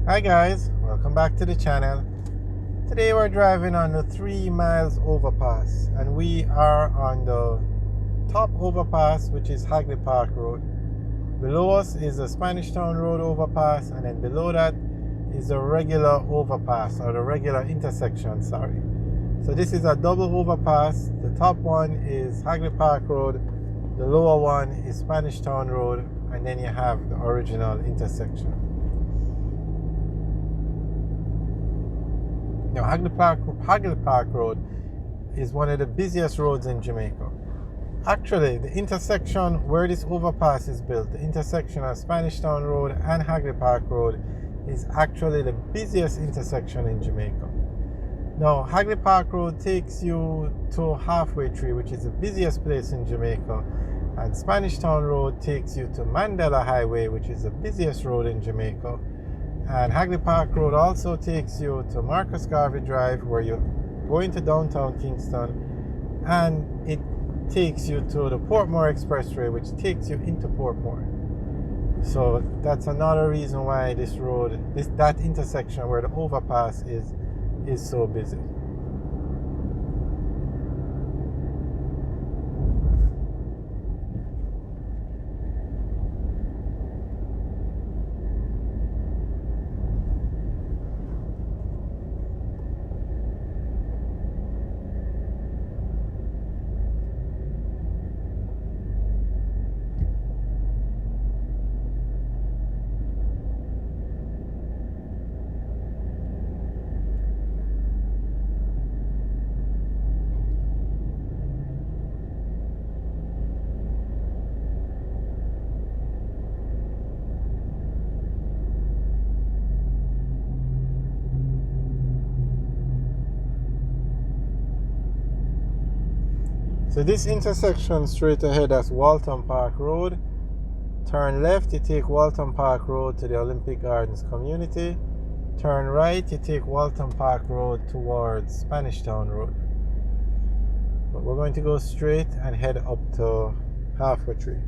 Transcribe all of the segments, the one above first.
Hi guys, welcome back to the channel. Today we're driving on the 3 miles overpass and we are on the top overpass, which is Hagley Park Road. Below us is the Spanish Town Road overpass, and then below that is the regular overpass, or the regular intersection, sorry. So this is a double overpass. The top one is Hagley Park Road, the lower one is Spanish Town Road, and then you have the original intersection. Now, Hagley Park Road is one of the busiest roads in Jamaica. Actually, the intersection where this overpass is built, the intersection of Spanish Town Road and Hagley Park Road, is actually the busiest intersection in Jamaica. Now, Hagley Park Road takes you to Halfway Tree, which is the busiest place in Jamaica, and Spanish Town Road takes you to Mandela Highway, which is the busiest road in Jamaica. And Hagley Park Road also takes you to Marcus Garvey Drive, where you're going to downtown Kingston, and it takes you to the Portmore Expressway, which takes you into Portmore. So that's another reason why this road, that intersection where the overpass is so busy. So this intersection straight ahead, that's Waltham Park Road. Turn left, you take Waltham Park Road to the Olympic Gardens community. Turn right, you take Waltham Park Road towards Spanish Town Road. But we're going to go straight and head up to Halfway Tree.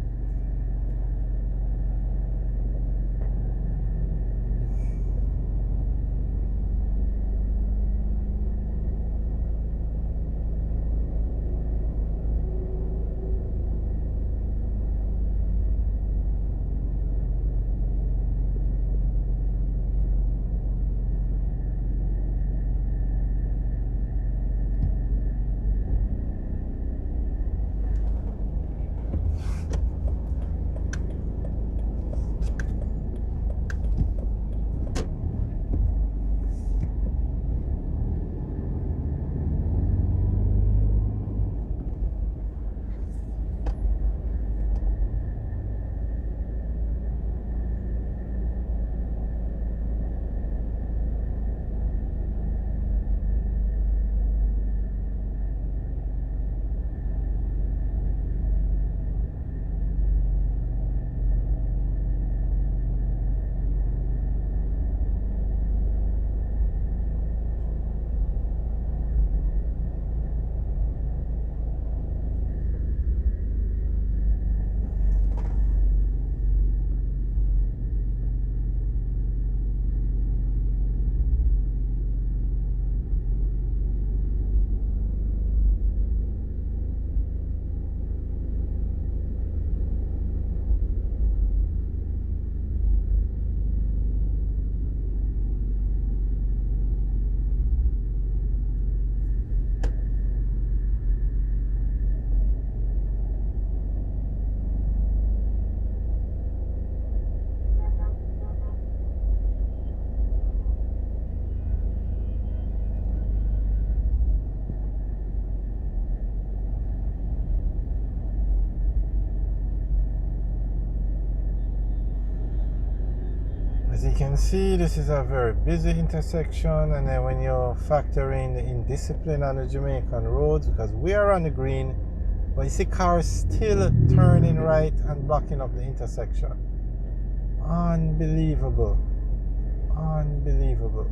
As you can see, this is a very busy intersection, and then when you factor in the indiscipline on the Jamaican roads, because we are on the green, but you see cars still turning right and blocking up the intersection. Unbelievable. Unbelievable.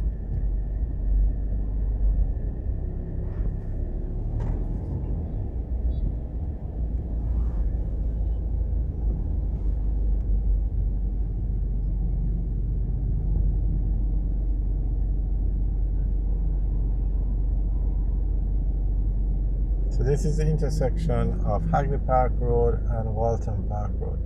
So this is the intersection of Hagley Park Road and Waltham Park Road.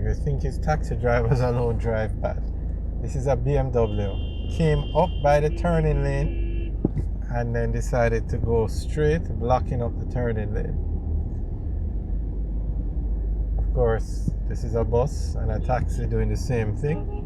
You think it's taxi drivers alone drive bad. This is a BMW. Came up by the turning lane and then decided to go straight, blocking up the turning lane. Of course, this is a bus and a taxi doing the same thing.